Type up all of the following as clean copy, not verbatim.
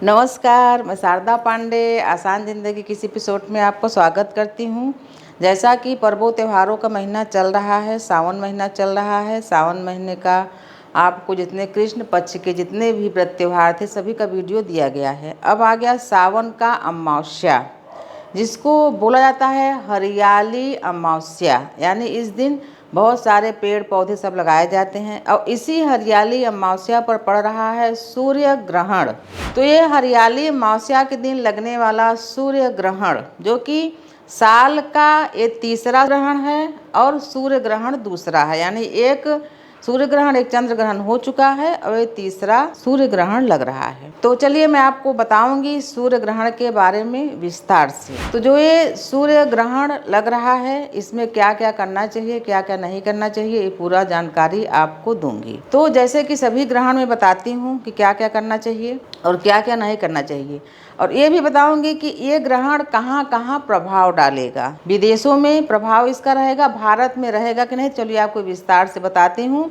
नमस्कार, मैं शारदा पांडे आसान ज़िंदगी की इस एपिसोड में आपको स्वागत करती हूँ। जैसा कि पर्वों त्योहारों का महीना चल रहा है, सावन महीना चल रहा है। सावन महीने का आपको जितने कृष्ण पक्ष के जितने भी व्रत त्यौहार थे सभी का वीडियो दिया गया है। अब आ गया सावन का अमावस्या, जिसको बोला जाता है हरियाली अमावस्या, यानी इस दिन बहुत सारे पेड़ पौधे सब लगाए जाते हैं और इसी हरियाली अमावस्या पर पड़ रहा है सूर्य ग्रहण। तो ये हरियाली अमावस्या के दिन लगने वाला सूर्य ग्रहण, जो कि साल का ये तीसरा ग्रहण है और सूर्य ग्रहण दूसरा है, यानी एक सूर्य ग्रहण एक चंद्र ग्रहण हो चुका है और ये तीसरा सूर्य ग्रहण लग रहा है। तो चलिए मैं आपको बताऊंगी सूर्य ग्रहण के बारे में विस्तार से। तो जो ये सूर्य ग्रहण लग रहा है इसमें क्या क्या करना चाहिए, क्या क्या नहीं करना चाहिए, ये पूरा जानकारी आपको दूंगी। तो जैसे कि सभी ग्रहण में बताती हूँ कि क्या क्या करना चाहिए और क्या क्या नहीं करना चाहिए, और ये भी बताऊंगी कि ये ग्रहण कहाँ कहाँ प्रभाव डालेगा। विदेशों में प्रभाव इसका रहेगा, भारत में रहेगा कि नहीं, चलिए आपको विस्तार से बताती हूँ।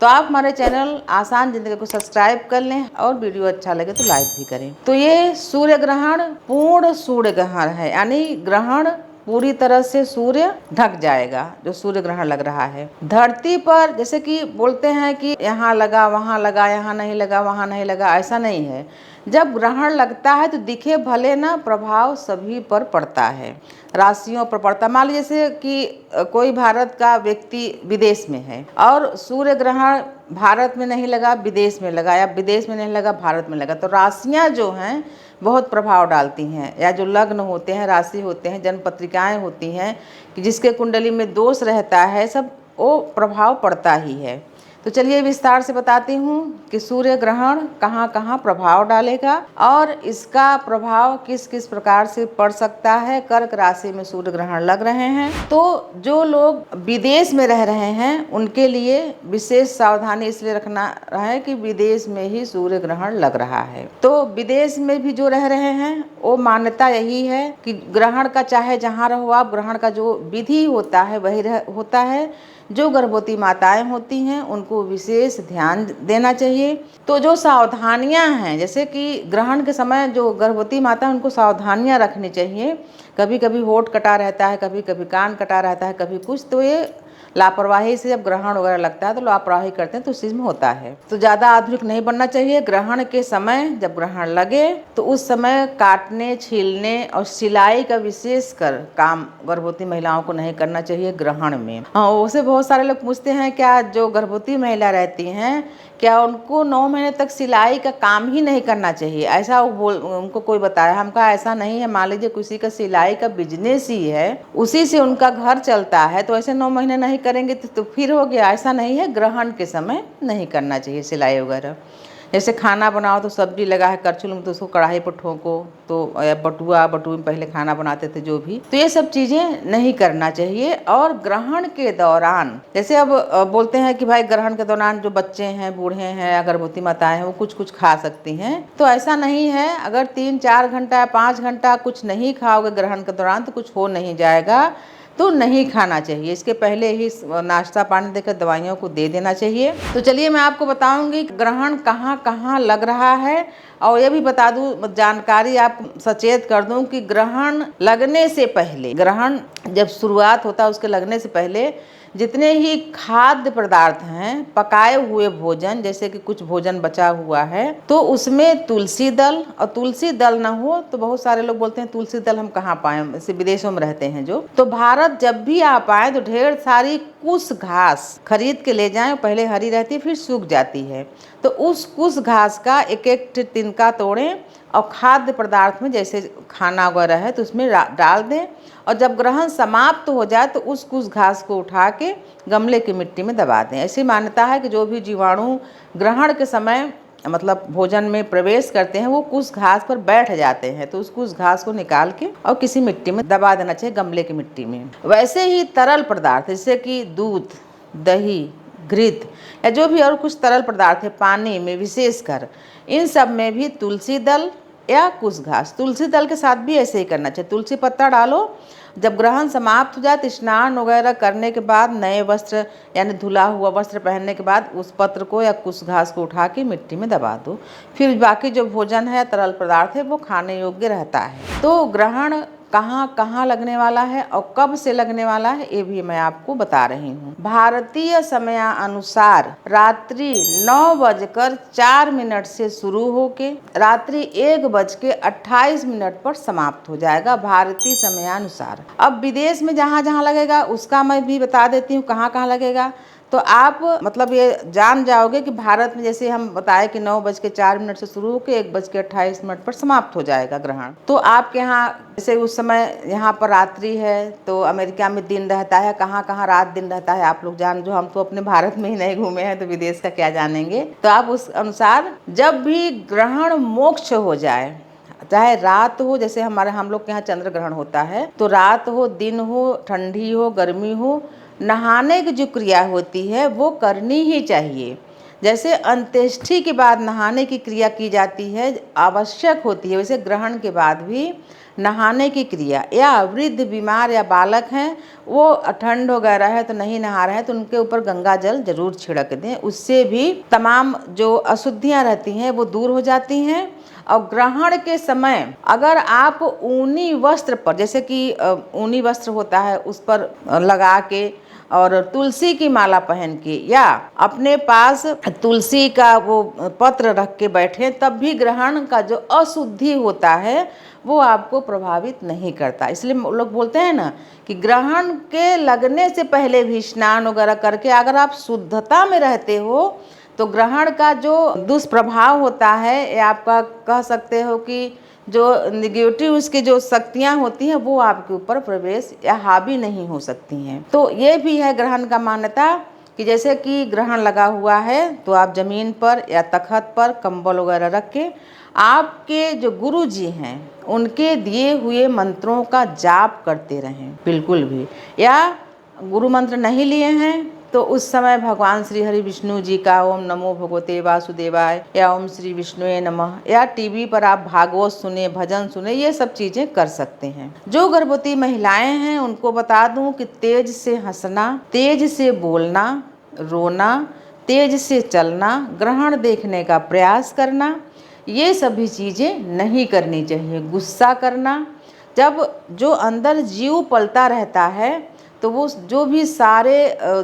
तो आप हमारे चैनल आसान जिंदगी को सब्सक्राइब कर लें और वीडियो अच्छा लगे तो लाइक भी करें। तो ये सूर्य ग्रहण पूर्ण सूर्य ग्रहण है, यानी ग्रहण पूरी तरह से सूर्य ढक जाएगा। जो सूर्य ग्रहण लग रहा है धरती पर, जैसे कि बोलते हैं कि यहाँ लगा वहाँ लगा, यहाँ नहीं लगा वहाँ नहीं लगा, ऐसा नहीं है। जब ग्रहण लगता है तो दिखे भले ना, प्रभाव सभी पर पड़ता है, राशियों पर पड़ता है। मान लीजिए जैसे कि कोई भारत का व्यक्ति विदेश में है और सूर्य ग्रहण भारत में नहीं लगा, विदेश में लगा, या विदेश में नहीं लगा, भारत में लगा, तो राशियाँ जो हैं बहुत प्रभाव डालती हैं, या जो लग्न होते हैं, राशि होते हैं, जन्म पत्रिकाएँ होती हैं कि जिसके कुंडली में दोष रहता है, सब वो प्रभाव पड़ता ही है। तो चलिए विस्तार से बताती हूँ कि सूर्य ग्रहण कहाँ कहाँ प्रभाव डालेगा और इसका प्रभाव किस किस प्रकार से पड़ सकता है। कर्क राशि में सूर्य ग्रहण लग रहे हैं, तो जो लोग विदेश में रह रहे हैं उनके लिए विशेष सावधानी इसलिए रखना है कि विदेश में ही सूर्य ग्रहण लग रहा है। तो विदेश में भी जो रह रहे हैं वो मान्यता यही है कि ग्रहण का चाहे जहाँ रहो आप, ग्रहण का जो विधि होता है वही होता है। जो गर्भवती माताएं होती हैं उनको विशेष ध्यान देना चाहिए। तो जो सावधानियां हैं, जैसे कि ग्रहण के समय जो गर्भवती माता है उनको सावधानियां रखनी चाहिए। कभी कभी होठ कटा रहता है, कभी कभी कान कटा रहता है, कभी कुछ, तो ये लापरवाही से जब ग्रहण वगैरह लगता है तो लापरवाही करते हैं तो उस चीज़ में होता है। तो ज़्यादा आधुनिक नहीं बनना चाहिए। ग्रहण के समय जब ग्रहण लगे तो उस समय काटने, छीलने और सिलाई का विशेष कर काम गर्भवती महिलाओं को नहीं करना चाहिए ग्रहण में। हाँ, उसे बहुत सारे लोग पूछते हैं क्या जो गर्भवती महिला रहती हैं क्या उनको 9 महीने तक सिलाई का काम ही नहीं करना चाहिए, ऐसा उनको कोई बताया। हम कहा ऐसा नहीं है। मान लीजिए किसी का सिलाई का बिजनेस ही है, उसी से उनका घर चलता है, तो ऐसे 9 महीने नहीं करेंगे तो फिर हो गया, ऐसा नहीं है। ग्रहण के समय नहीं करना चाहिए सिलाई वगैरह। जैसे खाना बनाओ तो सब्जी लगा है करछुल में तो उसको कढ़ाई पर ठोको, तो या बटुए में पहले खाना बनाते थे जो भी, तो ये सब चीज़ें नहीं करना चाहिए। और ग्रहण के दौरान जैसे अब बोलते हैं कि भाई ग्रहण के दौरान जो बच्चे हैं, बूढ़े हैं या गर्भवती माताएं हैं वो कुछ कुछ खा सकती हैं, तो ऐसा नहीं है। अगर 3-4 घंटा या 5 घंटा कुछ नहीं खाओगे ग्रहण के दौरान तो कुछ हो नहीं जाएगा, तो नहीं खाना चाहिए। इसके पहले ही नाश्ता पानी देकर दवाइयों को दे देना चाहिए। तो चलिए मैं आपको बताऊंगी ग्रहण कहाँ कहाँ लग रहा है, और ये भी बता दूं, जानकारी आप सचेत कर दूं कि ग्रहण लगने से पहले, ग्रहण जब शुरुआत होता है उसके लगने से पहले जितने ही खाद्य पदार्थ हैं, पकाए हुए भोजन, जैसे कि कुछ भोजन बचा हुआ है तो उसमें तुलसी दल, और तुलसी दल ना हो तो बहुत सारे लोग बोलते हैं तुलसी दल हम कहाँ पाएं, जैसे विदेशों में रहते हैं जो, तो भारत जब भी आप आए तो ढेर सारी कुश घास खरीद के ले जाएं। पहले हरी रहती है फिर सूख जाती है, तो उस कुश घास का एक एक तिनका तोड़ें और खाद्य पदार्थ में जैसे खाना वगैरह है तो उसमें डाल दें, और जब ग्रहण समाप्त हो जाए तो उस कुश घास को उठा के गमले की मिट्टी में दबा दें। ऐसी मान्यता है कि जो भी जीवाणु ग्रहण के समय मतलब भोजन में प्रवेश करते हैं वो कुश घास पर बैठ जाते हैं, तो उस कुश घास को निकाल के और किसी मिट्टी में दबा देना चाहिए, गमले की मिट्टी में। वैसे ही तरल पदार्थ जैसे कि दूध, दही, घृत या जो भी और कुछ तरल पदार्थ है पानी में विशेषकर, इन सब में भी तुलसी दल या कुश घास, तुलसी दल के साथ भी ऐसे ही करना चाहिए। तुलसी पत्ता डालो जब ग्रहण समाप्त हो जाए तो स्नान वगैरह करने के बाद नए वस्त्र यानी धुला हुआ वस्त्र पहनने के बाद उस पत्र को या कुछ घास को उठा के मिट्टी में दबा दो। फिर बाकी जो भोजन है, तरल पदार्थ है, वो खाने योग्य रहता है। तो ग्रहण कहाँ कहाँ लगने वाला है और कब से लगने वाला है ये भी मैं आपको बता रही हूँ। भारतीय समयानुसार रात्रि 9:04 से शुरू होके रात्रि 1:28 पर समाप्त हो जाएगा भारतीय समयानुसार। अब विदेश में जहाँ जहाँ लगेगा उसका मैं भी बता देती हूँ कहाँ कहाँ लगेगा, तो आप मतलब ये जान जाओगे कि भारत में जैसे हम बताए कि 9:04 से शुरू होकर 1:28 पर समाप्त हो जाएगा ग्रहण। तो आपके यहाँ जैसे उस समय यहाँ पर रात्रि है तो अमेरिका में दिन रहता है, कहाँ कहाँ रात दिन रहता है आप लोग जान, जो हम तो अपने भारत में ही नहीं घूमे हैं तो विदेश का क्या जानेंगे। तो आप उस अनुसार जब भी ग्रहण मोक्ष हो जाए, चाहे रात हो, जैसे हम लोग के यहाँ चंद्र ग्रहण होता है, तो रात हो, दिन हो, ठंडी हो, गर्मी हो, नहाने की जो क्रिया होती है वो करनी ही चाहिए। जैसे अंत्येष्टि के बाद नहाने की क्रिया की जाती है, आवश्यक होती है, वैसे ग्रहण के बाद भी नहाने की क्रिया, या वृद्ध बीमार या बालक हैं वो ठंड वगैरह है तो नहीं नहा रहे हैं तो उनके ऊपर गंगा जल जरूर छिड़क दें, उससे भी तमाम जो अशुद्धियाँ रहती हैं वो दूर हो जाती हैं। और ग्रहण के समय अगर आप ऊनी वस्त्र पर, जैसे कि ऊनी वस्त्र होता है उस पर लगा के और तुलसी की माला पहन के या अपने पास तुलसी का वो पत्र रख के बैठे, तब भी ग्रहण का जो अशुद्धि होता है वो आपको प्रभावित नहीं करता। इसलिए लोग बोलते हैं ना कि ग्रहण के लगने से पहले भी स्नान वगैरह करके अगर आप शुद्धता में रहते हो तो ग्रहण का जो दुष्प्रभाव होता है या आपका कह सकते हो कि जो निगेटिव उसकी जो शक्तियाँ होती हैं वो आपके ऊपर प्रवेश या हावी नहीं हो सकती हैं। तो ये भी है ग्रहण का मान्यता कि जैसे कि ग्रहण लगा हुआ है तो आप ज़मीन पर या तख़्त पर कंबल वगैरह रख के आपके जो गुरु जी हैं उनके दिए हुए मंत्रों का जाप करते रहें बिल्कुल भी। या गुरु मंत्र नहीं लिए हैं तो उस समय भगवान श्री हरि विष्णु जी का ओम नमो भगवते वासुदेवाय या ओम श्री विष्णुए नमः, या टीवी पर आप भागवत सुने, भजन सुने, ये सब चीज़ें कर सकते हैं। जो गर्भवती महिलाएं हैं उनको बता दूं कि तेज से हंसना, तेज से बोलना, रोना, तेज से चलना, ग्रहण देखने का प्रयास करना, ये सभी चीज़ें नहीं करनी चाहिए। गुस्सा करना, जब जो अंदर जीव पलता रहता है तो वो जो भी सारे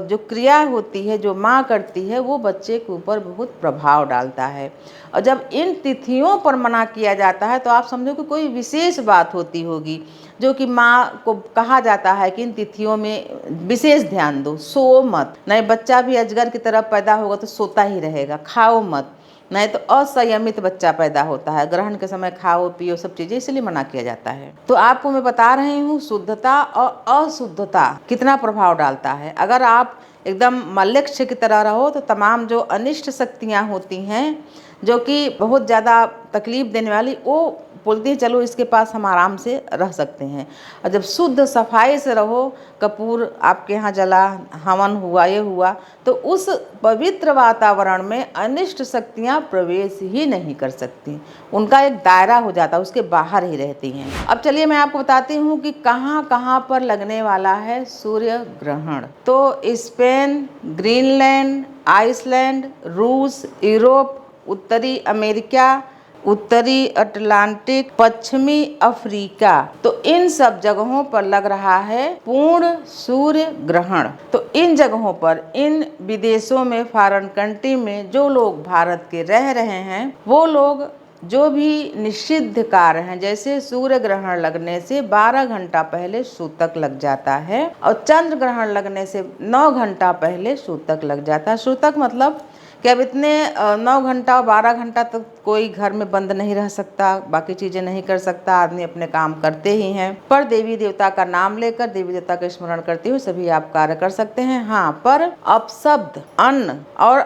जो क्रिया होती है जो माँ करती है वो बच्चे के ऊपर बहुत प्रभाव डालता है। और जब इन तिथियों पर मना किया जाता है तो आप समझो कि कोई विशेष बात होती होगी जो कि माँ को कहा जाता है कि इन तिथियों में विशेष ध्यान दो, सो मत, नहीं बच्चा भी अजगर की तरह पैदा होगा तो सोता ही रहेगा, खाओ मत, नहीं तो असंयमित बच्चा पैदा होता है, ग्रहण के समय खाओ पियो सब चीज़ें, इसलिए मना किया जाता है। तो आपको मैं बता रही हूँ शुद्धता और अशुद्धता कितना प्रभाव डालता है। अगर आप एकदम मल्लक्ष्य की तरह रहो तो तमाम जो अनिष्ट शक्तियाँ होती हैं जो कि बहुत ज़्यादा तकलीफ देने वाली, वो बोलती हैं चलो इसके पास हम आराम से रह सकते हैं। और जब शुद्ध सफाई से रहो, कपूर आपके यहाँ जला, हवन हुआ, ये हुआ, तो उस पवित्र वातावरण में अनिष्ट शक्तियाँ प्रवेश ही नहीं कर सकती, उनका एक दायरा हो जाता है, उसके बाहर ही रहती हैं। अब चलिए मैं आपको बताती हूँ कि कहाँ कहाँ पर लगने वाला है सूर्य ग्रहण। तो स्पेन, ग्रीनलैंड, आइसलैंड, रूस, यूरोप, उत्तरी अमेरिका, उत्तरी अटलांटिक, पश्चिमी अफ्रीका, तो इन सब जगहों पर लग रहा है पूर्ण सूर्य ग्रहण। तो इन जगहों पर, इन विदेशों में, फॉरेन कंट्री में जो लोग भारत के रह रहे हैं वो लोग जो भी निषिद्ध कार्य हैं, जैसे सूर्य ग्रहण लगने से 12 घंटा पहले सूतक लग जाता है और चंद्र ग्रहण लगने से 9 घंटा पहले सूतक लग जाता है। सूतक मतलब कि अब इतने 9 घंटा 12 घंटा तक कोई घर में बंद नहीं रह सकता, बाकी चीज़ें नहीं कर सकता, आदमी अपने काम करते ही हैं, पर देवी देवता का नाम लेकर, देवी देवता का स्मरण करते हुए सभी आप कार्य कर सकते हैं। हाँ, पर अपशब्द, अन्न और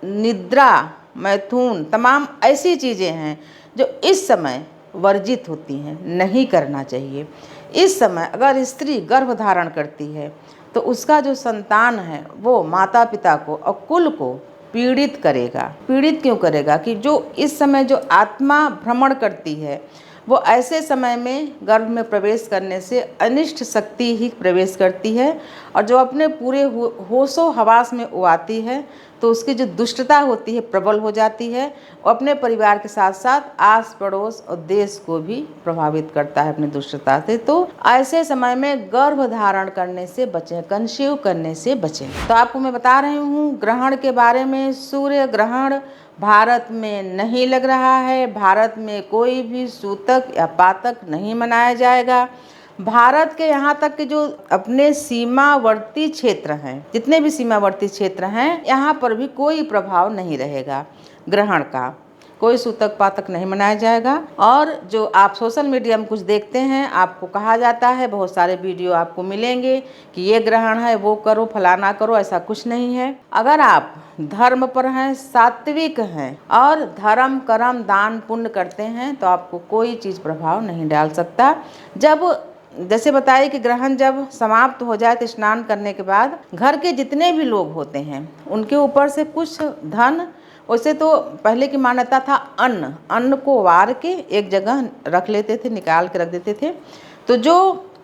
निद्रा, मैथुन, तमाम ऐसी चीज़ें हैं जो इस समय वर्जित होती हैं, नहीं करना चाहिए। इस समय अगर स्त्री गर्भ धारण करती है तो उसका जो संतान है वो माता पिता को और कुल को पीड़ित करेगा। पीड़ित क्यों करेगा कि जो इस समय जो आत्मा भ्रमण करती है वो ऐसे समय में गर्भ में प्रवेश करने से अनिष्ट शक्ति ही प्रवेश करती है, और जो अपने पूरे होशो हवास में वो आती है तो उसकी जो दुष्टता होती है प्रबल हो जाती है, और अपने परिवार के साथ साथ आस पड़ोस और देश को भी प्रभावित करता है अपनी दुष्टता से। तो ऐसे समय में गर्भ धारण करने से बचें, कंसीव करने से बचें। तो आपको मैं बता रही हूँ ग्रहण के बारे में। सूर्य ग्रहण भारत में नहीं लग रहा है, भारत में कोई भी सूतक या पातक नहीं मनाया जाएगा। भारत के यहाँ तक के जो अपने सीमावर्ती क्षेत्र हैं, जितने भी सीमावर्ती क्षेत्र हैं, यहाँ पर भी कोई प्रभाव नहीं रहेगा ग्रहण का, कोई सूतक पातक नहीं मनाया जाएगा। और जो आप सोशल मीडिया में कुछ देखते हैं, आपको कहा जाता है, बहुत सारे वीडियो आपको मिलेंगे कि ये ग्रहण है, वो करो, फलाना करो, ऐसा कुछ नहीं है। अगर आप धर्म पर हैं, सात्विक हैं और धर्म कर्म दान पुण्य करते हैं तो आपको कोई चीज़ प्रभाव नहीं डाल सकता। जब जैसे बताइए कि ग्रहण जब समाप्त हो जाए तो स्नान करने के बाद घर के जितने भी लोग होते हैं उनके ऊपर से कुछ धन, वैसे तो पहले की मान्यता था अन्न को वार के एक जगह रख लेते थे, निकाल के रख देते थे। तो जो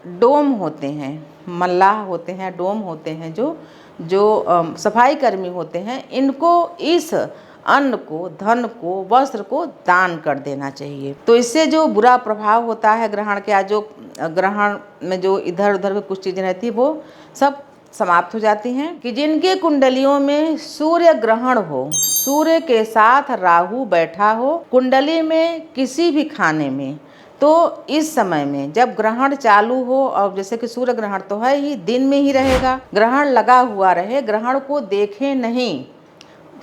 डोम होते हैं, मल्लाह होते हैं, डोम होते हैं, जो सफाई कर्मी होते हैं, इनको इस अन्न को, धन को, वस्त्र को दान कर देना चाहिए। तो इससे जो बुरा प्रभाव होता है ग्रहण के, आज जो ग्रहण में जो इधर उधर कुछ चीज़ें रहती है वो सब समाप्त हो जाती हैं। कि जिनके कुंडलियों में सूर्य ग्रहण हो, सूर्य के साथ राहु बैठा हो कुंडली में किसी भी खाने में, तो इस समय में जब ग्रहण चालू हो, और जैसे कि सूर्य ग्रहण तो है ही, दिन में ही रहेगा, ग्रहण लगा हुआ रहे, ग्रहण को देखे नहीं,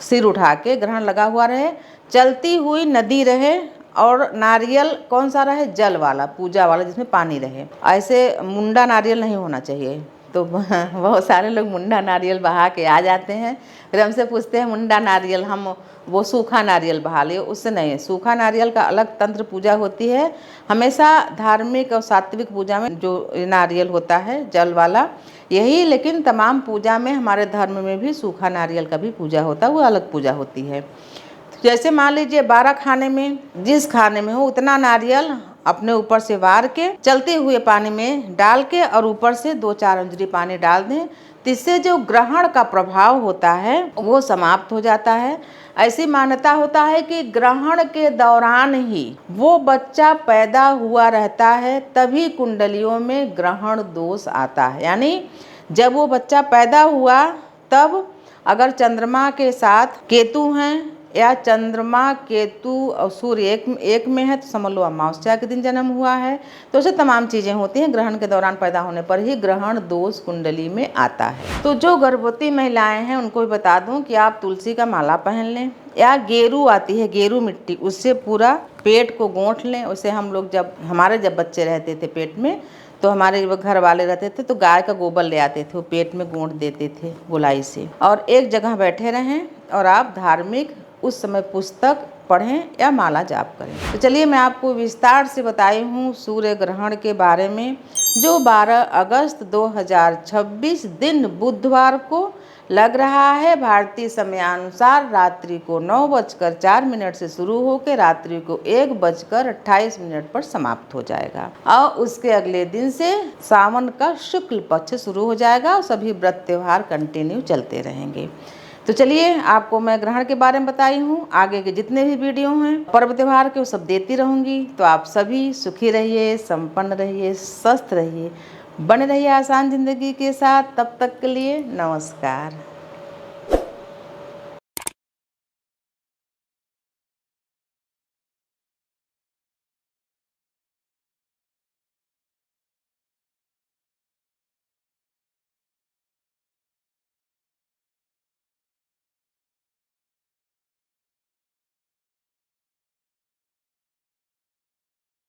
सिर उठा के ग्रहण लगा हुआ रहे, चलती हुई नदी रहे, और नारियल कौन सा रहे, जल वाला, पूजा वाला, जिसमें पानी रहे। ऐसे मुंडा नारियल नहीं होना चाहिए। तो बहुत सारे लोग मुंडा नारियल बहा के आ जाते हैं, फिर हमसे पूछते हैं मुंडा नारियल, हम वो सूखा नारियल बहा लिए, उससे नहीं। सूखा नारियल का अलग तंत्र पूजा होती है। हमेशा धार्मिक और सात्विक पूजा में जो नारियल होता है जल वाला यही, लेकिन तमाम पूजा में, हमारे धर्म में भी सूखा नारियल का भी पूजा होता है, वो अलग पूजा होती है। जैसे मान लीजिए 12 खाने में, जिस खाने में हो उतना नारियल अपने ऊपर से वार के चलते हुए पानी में डाल के और ऊपर से 2-4 अंजलि पानी डाल दें, इससे जो ग्रहण का प्रभाव होता है वो समाप्त हो जाता है। ऐसी मान्यता होता है कि ग्रहण के दौरान ही वो बच्चा पैदा हुआ रहता है, तभी कुंडलियों में ग्रहण दोष आता है। यानी जब वो बच्चा पैदा हुआ तब अगर चंद्रमा के साथ केतु हैं, या चंद्रमा केतु और सूर्य एक में है, तो समझ लो अमावस्या के दिन जन्म हुआ है, तो ऐसे तमाम चीज़ें होती हैं। ग्रहण के दौरान पैदा होने पर ही ग्रहण दोष कुंडली में आता है। तो जो गर्भवती महिलाएं हैं उनको भी बता दूं कि आप तुलसी का माला पहन लें, या गेरू आती है, गेरू मिट्टी, उससे पूरा पेट को गोंठ लें। उसे हम लोग जब बच्चे रहते थे पेट में, तो हमारे घर वाले रहते थे तो गाय का गोबर ले आते थे, वो पेट में गोंठ देते थे गोलाई से। और एक जगह बैठे रहें और आप धार्मिक उस समय पुस्तक पढ़ें या माला जाप करें। तो चलिए मैं आपको विस्तार से बताई हूँ सूर्य ग्रहण के बारे में, जो 12 अगस्त 2026 दिन बुधवार को लग रहा है। भारतीय समयानुसार रात्रि को 9:04 से शुरू होकर रात्रि को 1:28 पर समाप्त हो जाएगा, और उसके अगले दिन से सावन का शुक्ल पक्ष शुरू हो जाएगा और सभी व्रत त्यौहार कंटिन्यू चलते रहेंगे। तो चलिए आपको मैं ग्रहण के बारे में बताई हूँ, आगे के जितने भी वीडियो हैं पर्व त्यौहार के वो सब देती रहूँगी। तो आप सभी सुखी रहिए, संपन्न रहिए, स्वस्थ रहिए, बने रहिए आसान जिंदगी के साथ। तब तक के लिए नमस्कार।